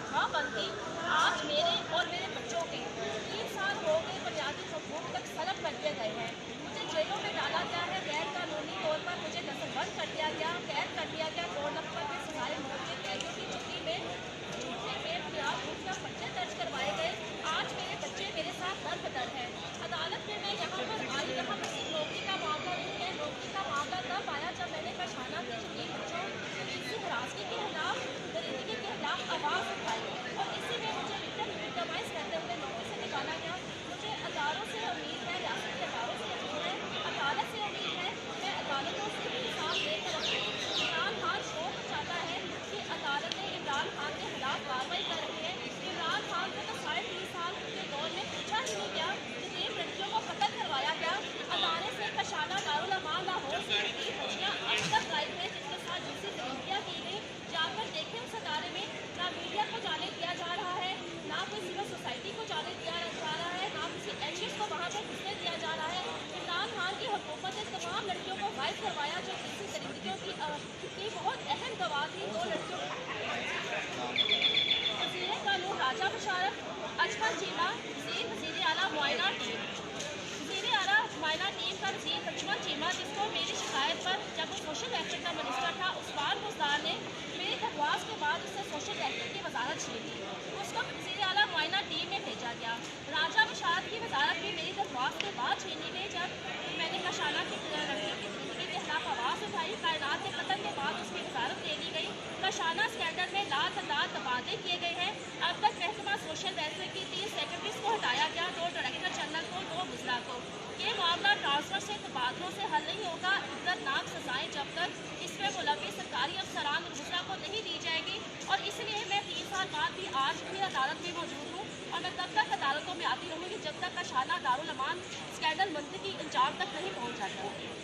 तनख्वाह बनती, आज मेरे और मेरे बच्चों के 3 साल हो गए बुनियादी हकूक तक सलब कर दिए गए हैं। मुझे जेलों में डाला गया है, गैर कानूनी तौर पर मुझे नजरबंद कर दिया गया, कैद कर दिया गया। 2 नंबर में सिवाय मौत के कैदियों की छुट्टी में झूठे बेबुनियाद मुझ पर्चे दर्ज करवाए गए। आज मेरे बच्चे मेरे साथ दर बदर है। अदालत में मैं यहाँ पर आई, यहाँ पर सिर्फ नौकरी का मामला नहीं है। नौकरी का मामला तब आया जब मैंने कशाना के शरीफ बच्चों की हरासगी के खिलाफ, दरिंदगी के खिलाफ आवाज़ उठाई और इसी में मुझे विक्टिमाइज करते हुए नौकरी से निकाला गया। मुझे अदालतों से उम्मीद है, रियासत के अदारों से उम्मीद है, अदालत से उम्मीद है, मैं अदालतों से इंसाफ लेकर अपनी इमरान खान शोक चाहता है कि अदालत ने इमरान खान के खिलाफ कार्रवाई कर रही है। इमरान खान को तो 30 साल के दौर में पूछा ही नहीं गया, गरीब लड़कियों को कत्ल करवाया गया। अदालत से कशाना दारुल अमान लाहौर से बच्चियाँ अब तक गायब हैं जिनके साथ जिनसी दरिंदियाँ की गई। जाकर देखें उस अदारे में ना मीडिया को जाने दिया जा रहा है, ना कोई सिविल सोसाइटी को जाने दिया जा रहा है, ना किसी एनजीओ को वहाँ पर घुसने दिया जा रहा है। इमरान खान की हुकूमत ने तमाम लड़कियों को गायब करवाया जो जिनसी दरिंदियों की बहुत अहम गवाह थी। 2 लड़कियों वज़ीर कानून राजा बशारत, अजहर चीमा, वज़ीर आला मुआयना टीम, वज़ीर आला मुआयना टीम का वज़ीर लक्ष्मण चीमा, जिसको मेरी शिकायत पर जब वो सोशल वेलफेयर का मिनिस्टर था, उस्मान बुज़दार ने मेरी दरख्वास्त के बाद उससे सोशल वेलफेयर की वजारत छीन ली। उसको वज़ीर आला मुआयना टीम में भेजा गया। राजा बशारत की वजारत भी मेरी दरख्वास्त के बाद छीनी गई जब मैंने कशाना की लड़कियों की जिंदगी के खिलाफ आवाज़ उठाई। कायनात के कत्ल के बाद उसकी वजारत दे दी गई। कशाना स्कैंडल में लातदार तबादले किए गए हैं। अब तक रहनुमा सोशल वेलफेयर की 3 सेक्रेटरीज को हटाया गया, 2 डायरेक्टर जनरल को, 2 गुजरा को। ये मामला ट्रांसफर से तबादलों से हल नहीं होगा। इज्जतनाक सजाएं जब तक इसमें मुलव्विस सरकारी अफसरान और गुजरा को नहीं दी जाएगी और इसलिए मैं 3 साल बाद भी आज भी अदालत में मौजूद हूँ और मैं तब तक अदालतों में आती रहूँगी जब तक कशाना दारुल अमान स्कैंडल मंतकी अंजाम तक नहीं पहुँच जाता।